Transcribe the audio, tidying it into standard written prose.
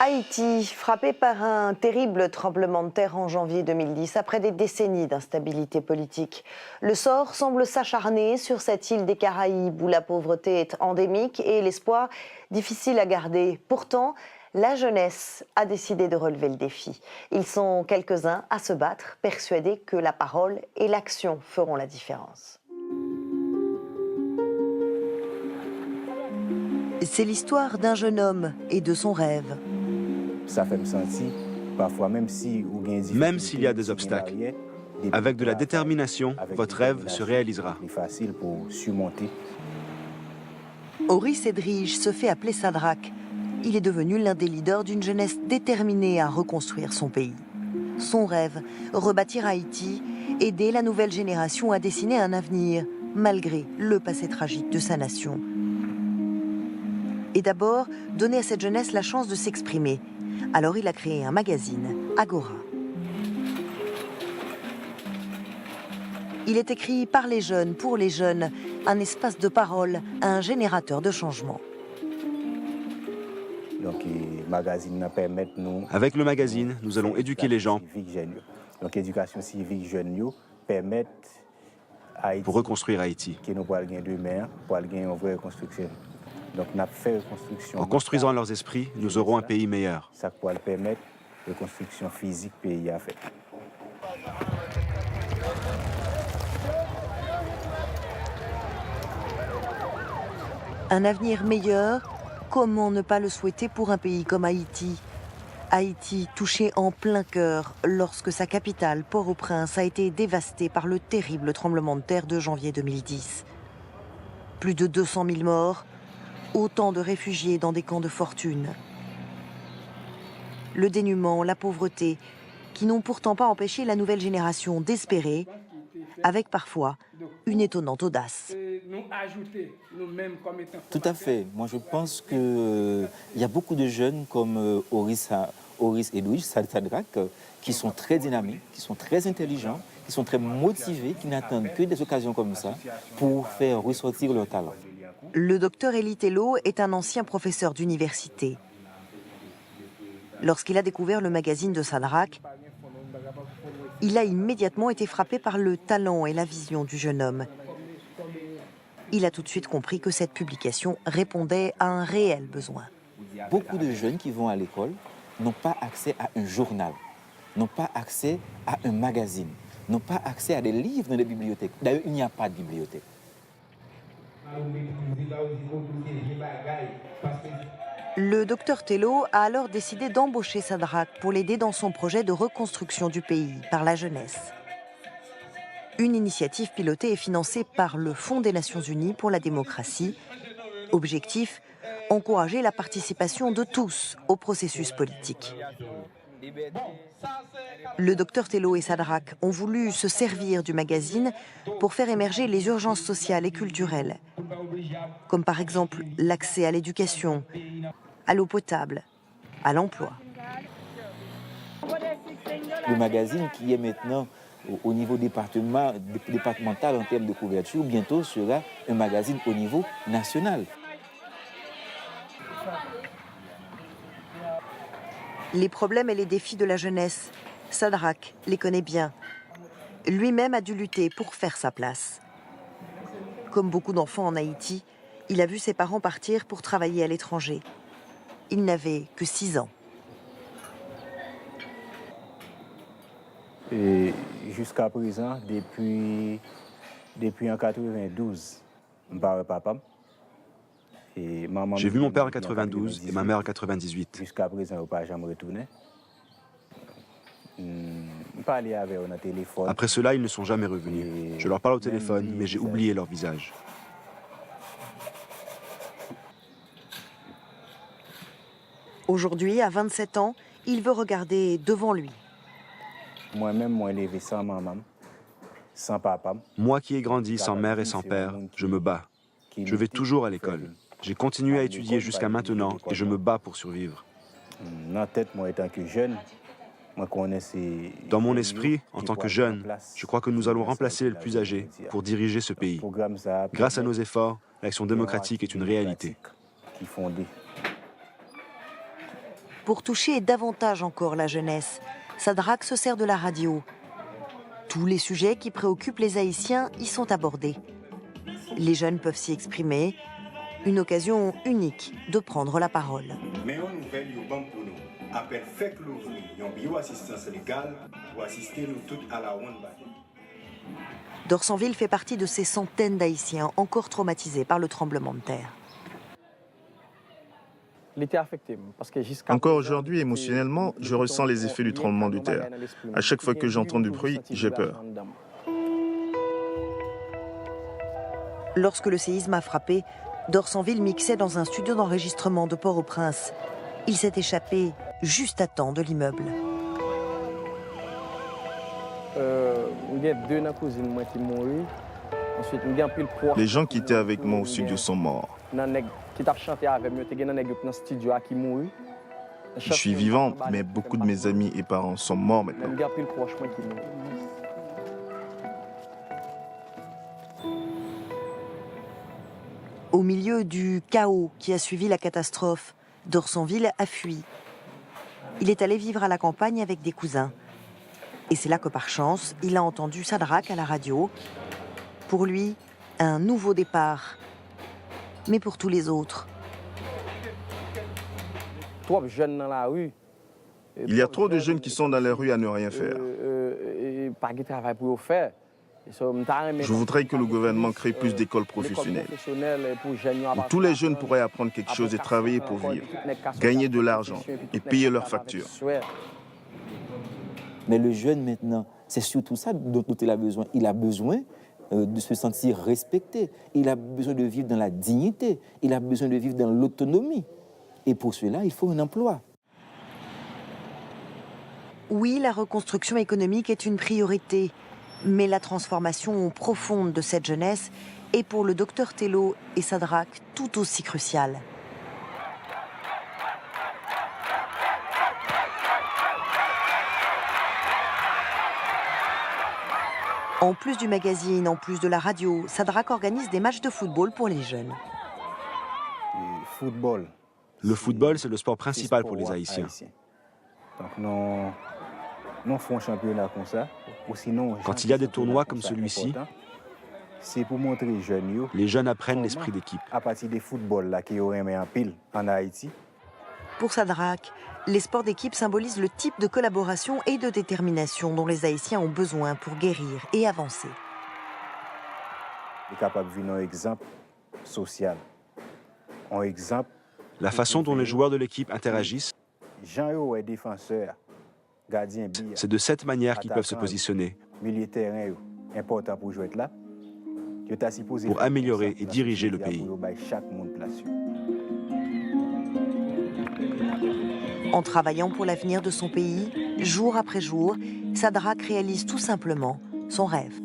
Haïti, frappé par un terrible tremblement de terre en janvier 2010, après des décennies d'instabilité politique. Le sort semble s'acharner sur cette île des Caraïbes où la pauvreté est endémique et l'espoir difficile à garder. Pourtant, la jeunesse a décidé de relever le défi. Ils sont quelques-uns à se battre, persuadés que la parole et l'action feront la différence. C'est l'histoire d'un jeune homme et de son rêve. Ça fait me sentir, parfois même s'il y a des obstacles, Avec de la détermination, votre rêve se réalisera. C'est facile pour surmonter. Oris Edrige se fait appeler Sadrak. Il est devenu l'un des leaders d'une jeunesse déterminée à reconstruire son pays. Son rêve, rebâtir Haïti, aider la nouvelle génération à dessiner un avenir, malgré le passé tragique de sa nation. Et d'abord, donner à cette jeunesse la chance de s'exprimer. Alors il a créé un magazine, Agora. Il est écrit par les jeunes, pour les jeunes, un espace de parole, un générateur de changement. Donc, magazine permet nous. Avec le magazine, nous allons éduquer les gens Donc, éducation civique jeune permet pour reconstruire Haïti. que nous pourrions demain pour gagner une vraie reconstruction. Donc, nous fait reconstruction. En construisant leurs esprits, nous aurons un pays meilleur. Ça pourra permettre de reconstruction physique pays à faire. Un avenir meilleur, comment ne pas le souhaiter pour un pays comme Haïti? Haïti touché en plein cœur lorsque sa capitale, Port-au-Prince, a été dévastée par le terrible tremblement de terre de janvier 2010. Plus de 200 000 morts, autant de réfugiés dans des camps de fortune. Le dénuement, la pauvreté, qui n'ont pourtant pas empêché la nouvelle génération d'espérer, avec parfois une étonnante audace. Tout à fait. Moi, je pense qu'il y a beaucoup de jeunes comme Oris Edrige, Sadrak, qui sont très dynamiques, qui sont très intelligents, qui sont très motivés, qui n'attendent que des occasions comme ça pour faire ressortir leur talent. Le docteur Elie Tello est un ancien professeur d'université. Lorsqu'il a découvert le magazine de Sadrak, il a immédiatement été frappé par le talent et la vision du jeune homme. Il a tout de suite compris que cette publication répondait à un réel besoin. Beaucoup de jeunes qui vont à l'école n'ont pas accès à un journal, n'ont pas accès à un magazine, n'ont pas accès à des livres dans les bibliothèques. D'ailleurs, il n'y a pas de bibliothèque. Le docteur Tello a alors décidé d'embaucher Sadrak pour l'aider dans son projet de reconstruction du pays par la jeunesse. Une initiative pilotée et financée par le Fonds des Nations Unies pour la démocratie. Objectif, encourager la participation de tous au processus politique. Le docteur Tello et Sadrak ont voulu se servir du magazine pour faire émerger les urgences sociales et culturelles, comme par exemple l'accès à l'éducation, à l'eau potable, à l'emploi. Le magazine qui est maintenant au niveau départemental en termes de couverture, bientôt sera un magazine au niveau national. Les problèmes et les défis de la jeunesse, Sadrak les connaît bien. Lui-même a dû lutter pour faire sa place. Comme beaucoup d'enfants en Haïti, il a vu ses parents partir pour travailler à l'étranger. Il n'avait que 6 ans. Et jusqu'à présent, depuis en 92, je parle papa. J'ai vu mon père en 92 et ma mère en 98. Jusqu'à présent, je ne pas jamais retourné. Après cela, ils ne sont jamais revenus. Je leur parle au téléphone, mais j'ai oublié leur visage. Aujourd'hui, à 27 ans, il veut regarder devant lui. Moi-même, moi élevé sans maman, sans papa. Moi qui ai grandi sans mère et sans père, je me bats. Je vais toujours à l'école. J'ai continué à étudier jusqu'à maintenant et je me bats pour survivre. Dans tête, moi, étant que jeune, dans mon esprit, en tant que jeune, je crois que nous allons remplacer le plus âgé pour diriger ce pays. Grâce à nos efforts, l'action démocratique est une réalité. Pour toucher davantage encore la jeunesse, Sadrak se sert de la radio. Tous les sujets qui préoccupent les Haïtiens y sont abordés. Les jeunes peuvent s'y exprimer, une occasion unique de prendre la parole. Meilleure nouvelle, il y a pour nous. Appel fait l'ouvrir, il y a une bioassistance légale pour assister nous toutes à la ronde. Dorsanville fait partie de ces centaines d'Haïtiens encore traumatisés par le tremblement de terre. Encore aujourd'hui, émotionnellement, je ressens les effets du tremblement de terre. À chaque fois que j'entends du bruit, j'ai peur. Lorsque le séisme a frappé, Dorsanville mixait dans un studio d'enregistrement de Port-au-Prince. Il s'est échappé juste à temps de l'immeuble. Les gens qui étaient avec moi au studio sont morts. Je suis vivant, mais beaucoup de mes amis et parents sont morts maintenant. Au milieu du chaos qui a suivi la catastrophe, Dorsanville a fui. Il est allé vivre à la campagne avec des cousins. Et c'est là que par chance, il a entendu Sadrak à la radio. Pour lui, un nouveau départ. Mais pour tous les autres. Il y a trop de jeunes qui sont dans les rues à ne rien faire. Je voudrais que le gouvernement crée plus d'écoles professionnelles, où tous les jeunes pourraient apprendre quelque chose et travailler pour vivre, gagner de l'argent et payer leurs factures. Mais le jeune maintenant, c'est surtout ça dont il a besoin. Il a besoin de se sentir respecté. Il a besoin de vivre dans la dignité. Il a besoin de vivre dans l'autonomie. Et pour cela, il faut un emploi. Oui, la reconstruction économique est une priorité. Mais la transformation profonde de cette jeunesse est pour le docteur Tello et Sadrak tout aussi cruciale. En plus du magazine, en plus de la radio, Sadrak organise des matchs de football pour les jeunes. Le football, c'est le sport principal pour les Haïtiens. Quand il y a des tournois comme celui-ci, les jeunes apprennent l'esprit d'équipe. Pour Sadrak, les sports d'équipe symbolisent le type de collaboration et de détermination dont les Haïtiens ont besoin pour guérir et avancer. La façon dont les joueurs de l'équipe interagissent, c'est de cette manière qu'ils peuvent se positionner pour améliorer et diriger le pays. En travaillant pour l'avenir de son pays, jour après jour, Sadrak réalise tout simplement son rêve.